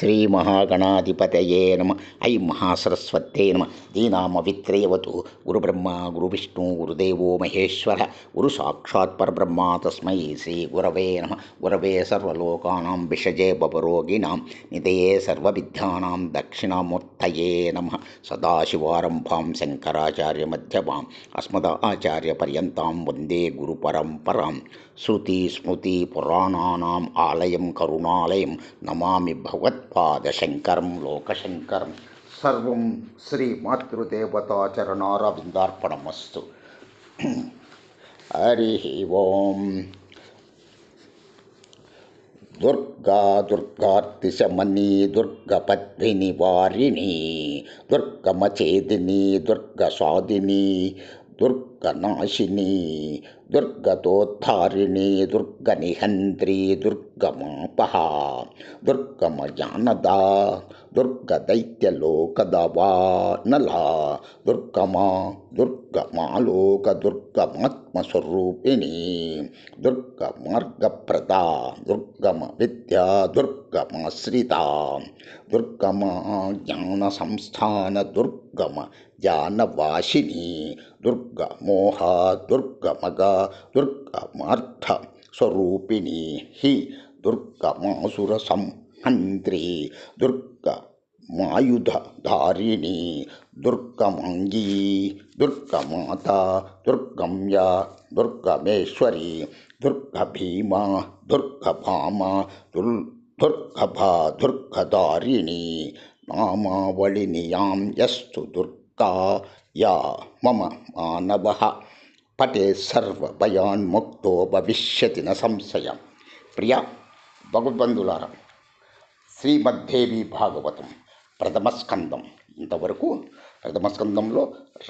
శ్రీ మహాగణాధిపతయే నమ. ఐ మహాసరస్వత్యై నమ. దీనామవిత్రయవతు గురుబ్రహ్మ గురువిష్ణు గురుదేవో మహేశ్వర గురు సాక్షాత్ పరబ్రహ్మ తస్మై శ్రీ గురవే నమ. గురవే సర్వలోకానాం విషజే భవరోగిణాం నిధయే సర్వవిద్యానాం దక్షిణామూర్తయే నమ. సదాశివారంభాం శంకరాచార్యమధ్యమాం అస్మదాచార్యపర్యంతాం వందే గురుపరంపరాం. శృతి స్మృతి పురాణానాం ఆలయం కరుణాలయం నమామి భగవత్పాదశంకరం లోకశంకరం. సర్వం శ్రీ మాతృదేవతాచరణారవిందార్పణమస్తు. హరి ఓం. దుర్గా దుర్గార్తిశమనీ దుర్గపద్మిని వారిణి దుర్గమచేదిని దుర్గసాదిని దుర్గనాశిని దుర్గతోద్ధారిణి దుర్గనిహంత్రి దుర్గమాపహ దుర్గమజానదా దుర్గదైత్యలోకదవానలా దుర్గమా దుర్గమాలోక దుర్గమాత్మస్వరూపిణి దుర్గమార్గప్రదా దుర్గమ విద్యా దుర్గమాశ్రిత దుర్గమ జ్ఞాన సంస్థాన దుర్గమ జ్ఞానవాసిని దుర్గమోహ దుర్గమగ దుర్గమార్థ స్వరూపిణి హి దుర్గమాసుర సంహంత్రి దుర్గమాయుధధారిణి దుర్గమాంగీ దుర్గమాత దుర్గమ్య దుర్గమేశ్వరి దుర్గభీమా దుర్గభామ దుర్గభా దుర్గధారిణి నామావళినియాం యస్తు దుర్గా యా మమ మానవః పటే సర్వభయాన్ముక్తో భవిష్యతి న సంశయం. ప్రియ భగవద్బంధులారా, శ్రీమద్దేవి భాగవతం ప్రథమ స్కందం. ఇంతవరకు ప్రథమ స్కందంలో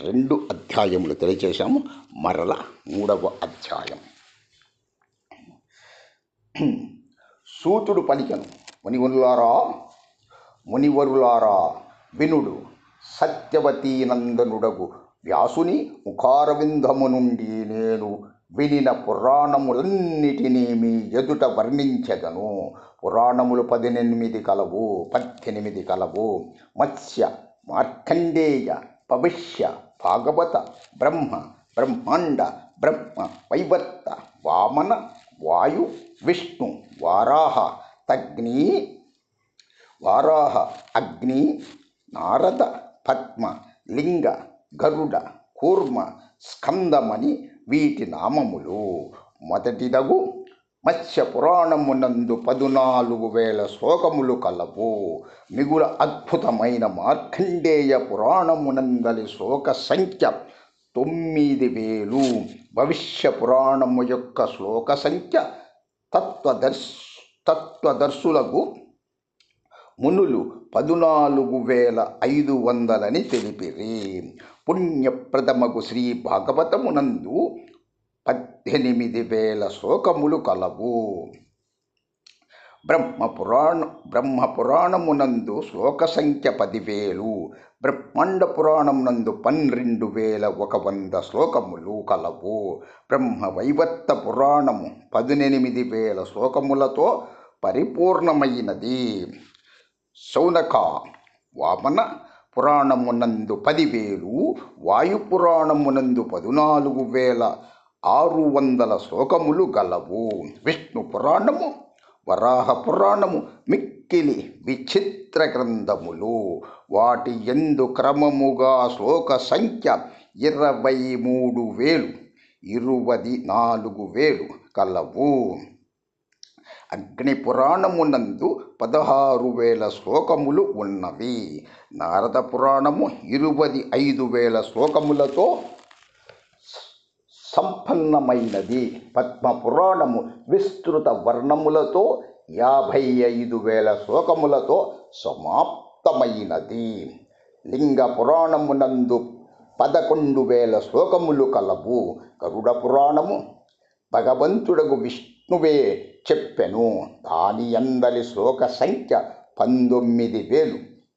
2 అధ్యాయములు తెలియచేశాము. మరల 3వ అధ్యాయం. సూతుడు పలికెను, మునివరులారా వినుడు. సత్యవతీ నందనుడగు వ్యాసుని ముఖారవిందము నుండి నేను వినిన పురాణములన్నిటినీ మీ ఎదుట వర్ణించెదను. పురాణములు 18 కలవు. మత్స్య, మార్కండేయ, భవిష్య, భాగవత, బ్రహ్మ, బ్రహ్మాండ, బ్రహ్మ వైవర్త, వామన, వాయు, విష్ణు, వారాహ, అగ్ని, నారద, పద్మ, లింగ, గరుడ, కూర్మ, స్కందమని వీటి నామములు. మొదటిదగు మత్స్య పురాణమునందు 14,000 శ్లోకములు కలవు. మిగుల అద్భుతమైన మార్కండేయ పురాణమునందలి శ్లోక సంఖ్య 9,000. భవిష్య పురాణము యొక్క శ్లోక సంఖ్య తత్వదర్శులకు మునులు 14,500 తెలిపిరి. పుణ్యప్రదమగు శ్రీ భాగవతమునందు 18,000 శ్లోకములు కలవు. బ్రహ్మపురాణమునందు శ్లోక సంఖ్య 10,000. బ్రహ్మాండ పురాణమునందు 12,100 శ్లోకములు కలవు. బ్రహ్మ వైవర్త పురాణము 18,000 శ్లోకములతో పరిపూర్ణమైనది. శౌనక వామన పురాణమునందు 10,000, వాయుపురాణమునందు 14,600 శ్లోకములు గలవు. విష్ణు పురాణము, వరాహ పురాణము మిక్కిలి విచిత్ర గ్రంథములు. వాటి యందు క్రమముగా శ్లోక సంఖ్య 23,000 కలవు. అగ్ని పురాణమునందు 16,000 శ్లోకములు ఉన్నవి. నారద పురాణము 25,000 శ్లోకములతో సంపన్నమైనది. పద్మ పురాణము విస్తృత వర్ణములతో 55,000 శ్లోకములతో సమాప్తమైనది. లింగ పురాణమునందు 11,000 శ్లోకములు కలవు. గరుడ పురాణము భగవంతుడగు విష్ణువే చెప్పెను. దాని అందలి శ్లోక సంఖ్య 19,000.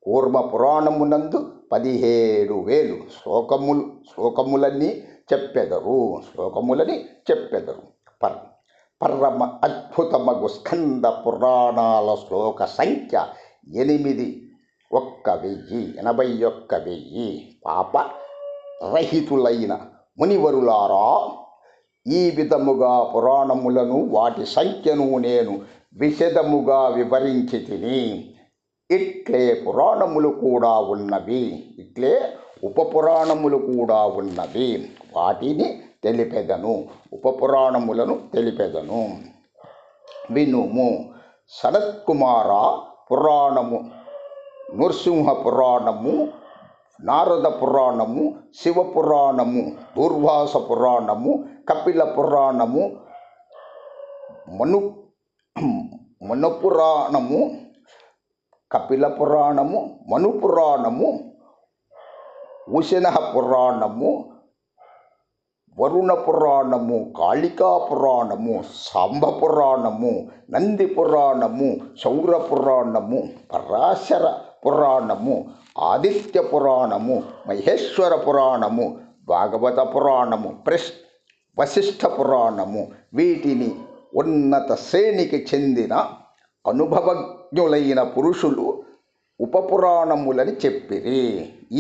కూర్మ పురాణమునందు 17,000 శ్లోకములని చెప్పెదరు. పరమ అద్భుతమగు స్కంద పురాణాల శ్లోక సంఖ్య 81,000 పాప రహితులైన మునివరులారా, ఈ విధముగా పురాణములను వాటి సంఖ్యను నేను విశదముగా వివరించి తిని. ఇట్లే పురాణములు కూడా ఉన్నవి, ఇట్లే ఉపపురాణములు కూడా ఉన్నవి, వాటిని తెలిపెదను, ఉపపురాణములను తెలిపెదను. వినుము. సనత్కుమార పురాణము, నృసింహ పురాణము, నారద పురాణము, శివపురాణము, దూర్వాస పురాణము, కపిల పురాణము, మనుపురాణము, కపిల పురాణము, మనుపురాణము, ఉశన పురాణము, వరుణ పురాణము, కాళికా పురాణము, సాంబ పురాణము, నంది పురాణము, శౌర పురాణము, పరాశర పురాణము, ఆదిత్య పురాణము, మహేశ్వర పురాణము, భాగవత పురాణము, వశిష్ఠ పురాణము, వీటిని ఉన్నత శ్రేణికి చెందిన అనుభవజ్ఞులైన పురుషులు ఉపపురాణములని చెప్పిరి.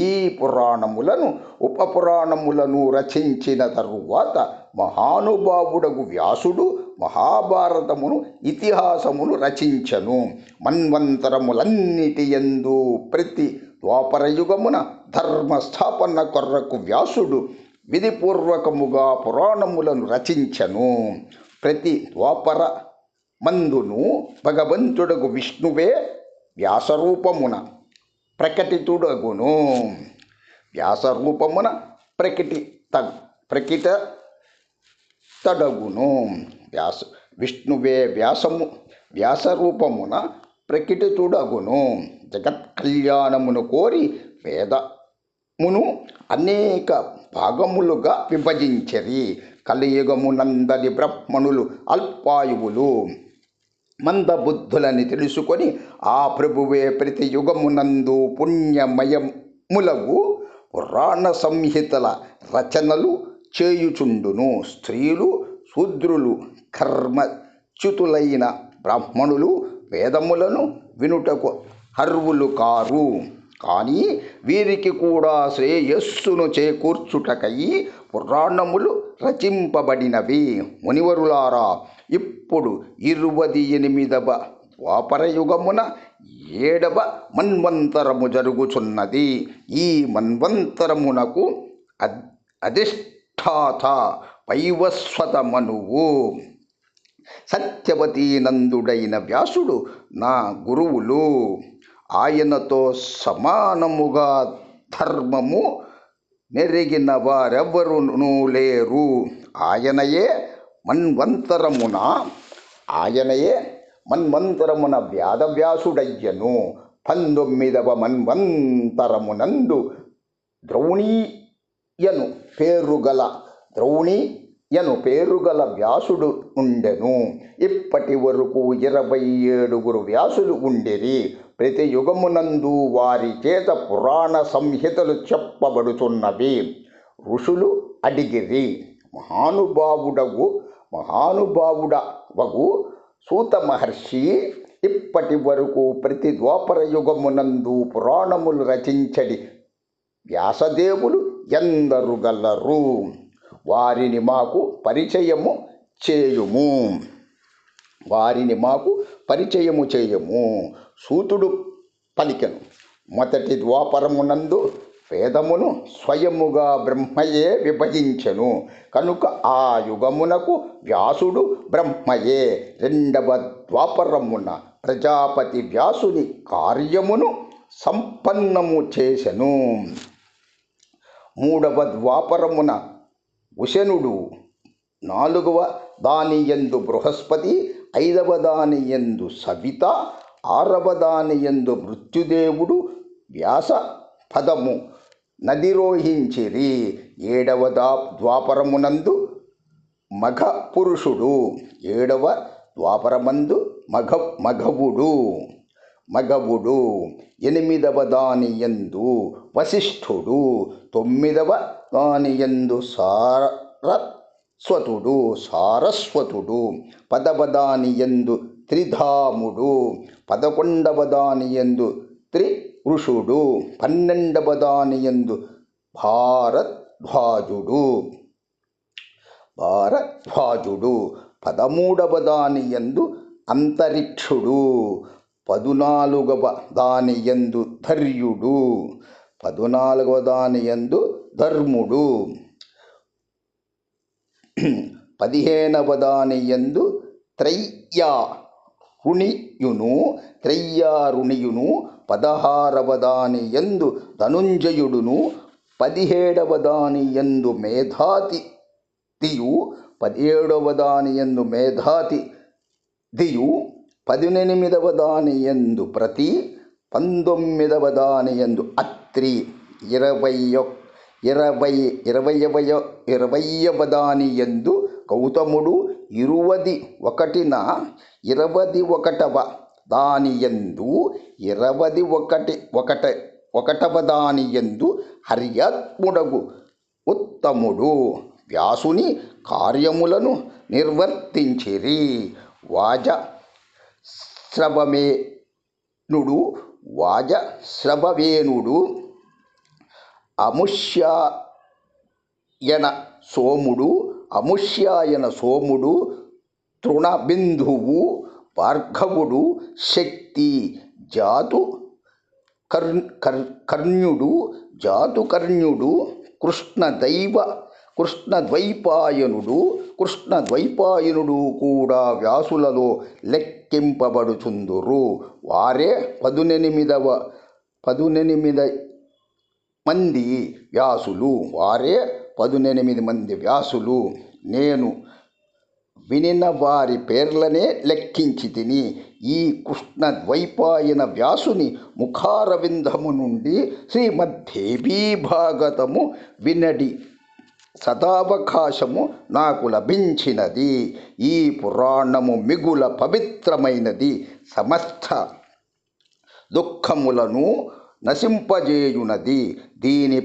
ఈ పురాణములను ఉపపురాణములను రచించిన తరువాత మహానుభావుడగు వ్యాసుడు మహాభారతమును ఇతిహాసమును రచించెను. మన్వంతరములన్నిటి యందు ప్రతి ద్వాపరయుగమున ధర్మస్థాపన కొరకు వ్యాసుడు విధిపూర్వకముగా పురాణములను రచించెను. ప్రతి ద్వాపర మందును భగవంతుడగు విష్ణువే వ్యాసరూపమున ప్రకటితుడగును. వ్యాసరూపమున ప్రకటితడగును. విష్ణువే వ్యాసరూపమున ప్రకటితుడగును. జగత్ కళ్యాణమును కోరి వేదమును అనేక భాగములుగా విభజించరి. కలియుగమునందరి బ్రాహ్మణులు అల్పాయువులు, మందబుద్ధులని తెలుసుకొని ఆ ప్రభువే ప్రతి యుగమునందు పుణ్యమయములగు పురాణ సంహితల రచనలు చేయుచుండును. స్త్రీలు, శూద్రులు, కర్మచ్యుతులైన బ్రాహ్మణులు వేదములను వినుటకు అర్హులు కారు. కానీ వీరికి కూడా శ్రేయస్సును చేకూర్చుటకై పురాణములు రచింపబడినవి. మునివరులారా, ఇప్పుడు 28వ ద్వాపరయుగమున 7వ మన్వంతరము జరుగుచున్నది. ఈ మన్వంతరమునకు అధిష్ఠాత వైవస్వత మనువు, సత్యవతీ నందుడైన వ్యాసుడు నా గురువులు. ఆయనతో సమానముగా ధర్మము నెరిగిన వారెవ్వరునూ లేరు. ఆయనయే మన్వంతరమున వేదవ్యాసుడయ్యను. 19వ మన్వంతరమునందు ద్రౌణీయను పేరుగల వ్యాసుడు ఉండెను. ఇప్పటి వరకు 27 వ్యాసులు ఉండిరి. ప్రతి యుగమునందు వారి చేత పురాణ సంహితలు చెప్పబడుతున్నవి. ఋషులు అడిగిరి. మహానుభావుడవగు సూత మహర్షి, ఇప్పటి వరకు ప్రతి ద్వాపర యుగమునందు పురాణములు రచించడి వ్యాసదేవులు ఎందరు గలరు? వారిని మాకు పరిచయము చేయము. సూతుడు పలికెను. మొదటి ద్వాపరమునందు వేదమును స్వయముగా బ్రహ్మయే విభజించెను కనుక ఆ యుగమునకు వ్యాసుడు బ్రహ్మయే. 2వ ద్వాపరమున ప్రజాపతి వ్యాసుని కార్యమును సంపన్నము చేసెను. 3వ ద్వాపరమున ఉశనుడు, 4వ దానియందు బృహస్పతి, 5వ దానియందు సవిత, 6వ దానియందు మృత్యుదేవుడు వ్యాస పదము నదిరోహించిరి. 7వ ద్వాపరమునందు మఘ పురుషుడు, 7వ ద్వాపరమందు మఘవుడు, 8వ దానియందు వశిష్ఠుడు, 9వ దానియందు సారస్వతుడు, 10వ దానియందు త్రిధాముడు, 11వ దానియందు త్రివృషుడు, 12వ దానియందు భారద్వాజుడు 13వ దానియందు అంతరిక్షుడు, 14వ దానియందు ధర్యుడు, 14వ దానియందు ధర్ముడు, 15వ దానియందు త్రయ్యారుణియును, 16వ దానియందు ధనుంజయుడును, 17వ దానియందు మేధాతిథియు, 17వ దానియందు మేధాతిథియు, 18వ దానియందు ప్రతి, 19వ దానియందు అత్రి, 20వ దానియందు గౌతముడు, 21వ దానియందు 21వ దానియందు హర్యాత్ముడగు ఉత్తముడు వ్యాసుని కార్యములను నిర్వర్తించిరి. వాజశ్రవవేనుడు అముష్యాయన సోముడు, తృణబిందువు, భార్గవుడు, శక్తి, జాతుకర్ణ్యుడు, కృష్ణద్వైపాయనుడు కూడా వ్యాసులలో లెక్కింపబడుచుందురు. వారే 18 మంది వ్యాసులు. నేను వినిన వారి పేర్లనే లెక్కించి తిని. ఈ కృష్ణద్వైపాయన వ్యాసుని ముఖారవిందము నుండి శ్రీమద్దేవీ భాగవతము వినడి సదావకాశము నాకు లభించినది. ఈ పురాణము మిగుల పవిత్రమైనది, సమస్త దుఃఖములను నశింపజేయునది. దీని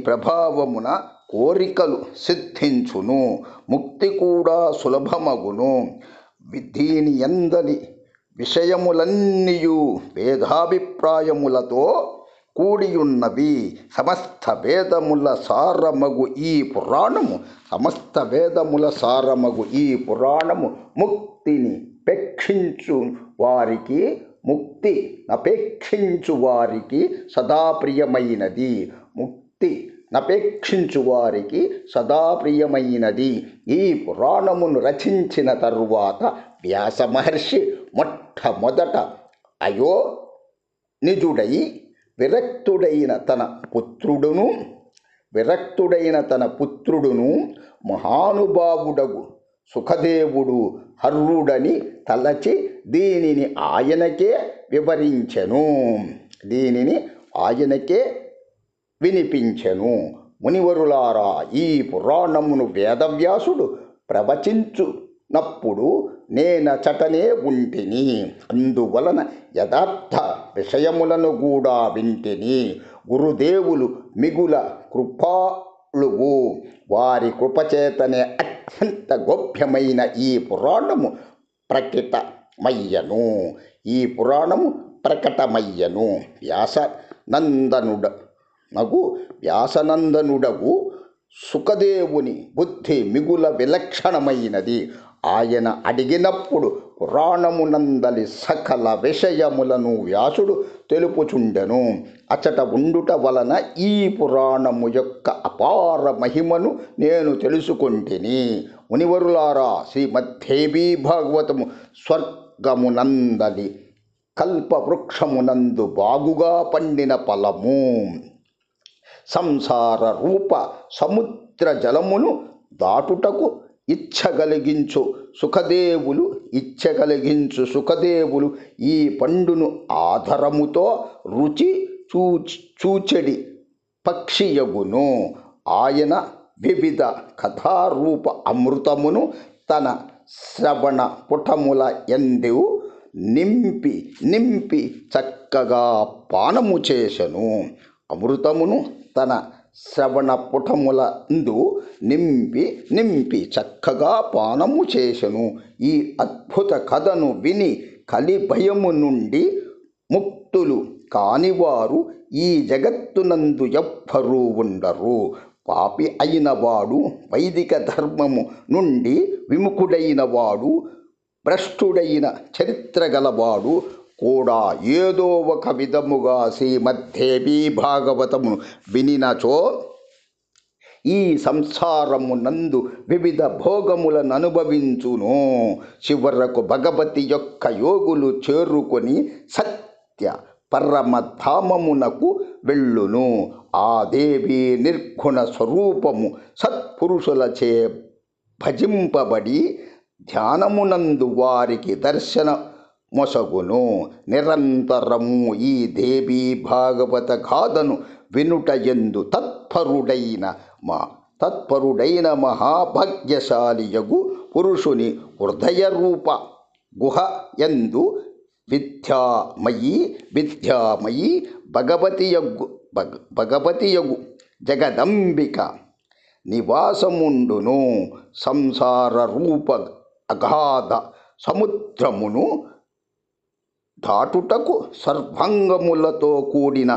ప్రభావమున కోరికలు సిద్ధించును, ముక్తి కూడా సులభమగును. దీని యందలి విషయములన్నీయు వేదాభిప్రాయములతో కూడియున్నవి. సమస్త వేదముల సారమగు ఈ పురాణము ముక్తినపేక్షించు వారికి సదా ప్రియమైనది. ఈ పురాణమును రచించిన తరువాత వ్యాస మహర్షి మొట్టమొదట అయోనిజుడై విరక్తుడైన తన పుత్రుడును మహానుభావుడగు సుఖదేవుడు హర్రుడని తలచి దీనిని ఆయనకే వినిపించెను. మునివరులారా, ఈ పురాణమును వేదవ్యాసుడు ప్రవచించునప్పుడు నేనచటనే ఉంటిని. అందువలన యథార్థ విషయములను కూడా వింటిని. గురుదేవులు మిగుల కృపాళువు. వారి కృపచేతనే అత్యంత గోప్యమైన ఈ పురాణము ప్రకటమయ్యను. వ్యాసనందనుడగు సుఖదేవుని బుద్ధి మిగుల విలక్షణమైనది. ఆయన అడిగినప్పుడు పురాణమునందలి సకల విషయములను వ్యాసుడు తెలుపుచుండెను. అచట ఉండుట వలన ఈ పురాణము యొక్క అపార మహిమను నేను తెలుసుకొంటిని. మునివరులారా, శ్రీమద్దేవీ భాగవతము స్వర్గమునందలి కల్పవృక్షమునందు బాగుగా పండిన ఫలము. సంసార రూప సముద్ర జలమును దాటుటకు ఇచ్చగలిగించు సుఖదేవులు ఈ పండును ఆధారముతో రుచి చూచెడి పక్షియగును. ఆయన వివిధ కథారూప అమృతమును తన శ్రవణ పుటముల యందు నింపి చక్కగా పానము చేసెను. అమృతమును తన శ్రవణ పుటములందు నింపి నింపి చక్కగా పానము చేసెను. ఈ అద్భుత కథను విని కలి భయము నుండి ముక్తులు కానివారు ఈ జగత్తునందు ఎవ్వరూ ఉండరు. పాపి అయిన వాడు, వైదిక ధర్మము నుండి విముఖుడైన వాడు, భ్రష్టుడైన చరిత్ర గలవాడు కూడా ఏదో ఒక విధముగా శ్రీమద్దేవీ భాగవతమును వినినచో ఈ సంసారమునందు వివిధ భోగములను అనుభవించును. చివరకు భగవతి యొక్క యోగులు చేరుకొని సత్య పరమధామమునకు వెళ్ళును. ఆ దేవి నిర్గుణ స్వరూపము సత్పురుషులచే భజింపబడి ధ్యానమునందు వారికి దర్శన మొసగును. నిరంతరము ఈ దేవీ భాగవత గాథను వినుటయందు తత్పరుడైన మహాభాగ్యశాలియగు పురుషుని హృదయరూప గుహ యందు విద్యామయీ భగవతియగు జగదంబిక నివాసముండును. సంసార రూప అగాధ సముద్రమును దాటుటకు సర్వాంగములతో కూడిన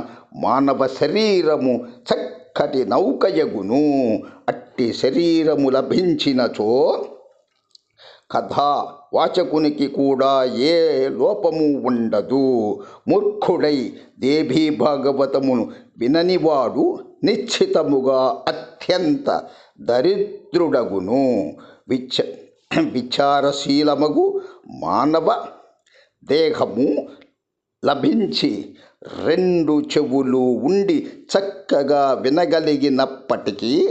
మానవ శరీరము చక్కటి నౌకయగును. అట్టి శరీరము లభించినచో కథా వాచకునికి కూడా ఏ లోపము ఉండదు. మూర్ఖుడై దేవీ భాగవతమును విననివాడు నిశ్చితముగా అత్యంత దరిద్రుడగును. విచారశీలమగు మానవ దేహము లభించి 2 చెవులు ఉండి చక్కగా వినగలిగినప్పటికీ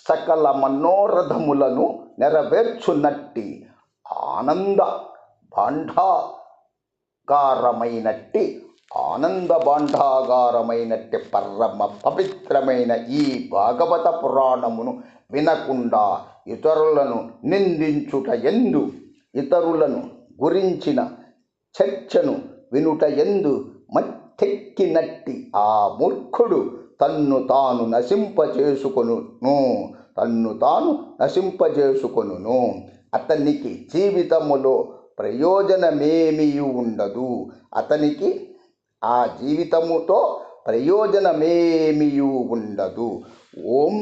సకల మనోరథములను నెరవేర్చునట్టి ఆనంద భాండాగారమైనట్టి పరమ పవిత్రమైన ఈ భాగవత పురాణమును వినకుండా ఇతరులను నిందించుట ఎందు, ఇతరులను గురించిన చర్చను వినుట ఎందు మత్తెక్కినట్టి ఆ మూర్ఖుడు తన్ను తాను నశింపజేసుకొనును. అతనికి జీవితములో ప్రయోజనమేమీ ఉండదు. అతనికి ఆ జీవితముతో ప్రయోజనమేమీ ఉండదు. ఓం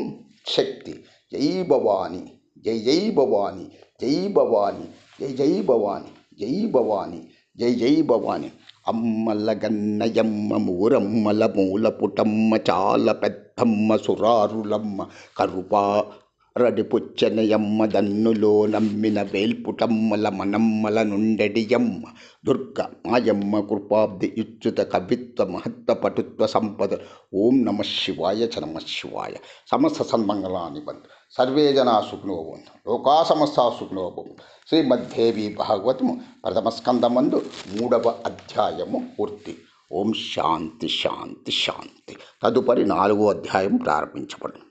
శక్తి. జై భవాని, జై జై భవాని, జై భవాని, జై జై భవాని, జై భవాని, జై జై భవాని. అమ్మల గన్నయమ్మ మూరమ్మల మూల పుటమ్మ చాలా పెద్దమ్మ సురారులమ్మ కరుపారడి పుచ్చనయమ్మ దన్నులో నమ్మిన వేల్పుటమ్మల మనమ్మల నుండెడియమ్మ దుర్గ మాయమ్మ కృపాబ్ది యుచ్యుత కవిత్వ మహత్వ పటుత్వ సంపద. ఓం నమ శివాయ చ నమ శివాయ. సమస్త సన్మంగళాన్ని బంధు. సర్వే జనా సుఖినో భవంతు. లోకా సమస్తా సుఖినో భవంతు. శ్రీమద్దేవీ భాగవతము ప్రథమ స్కందమందు 3వ అధ్యాయము పూర్తి. ఓం శాంతి శాంతి శాంతి. తదుపరి 4వ అధ్యాయం ప్రారంభించబడింది.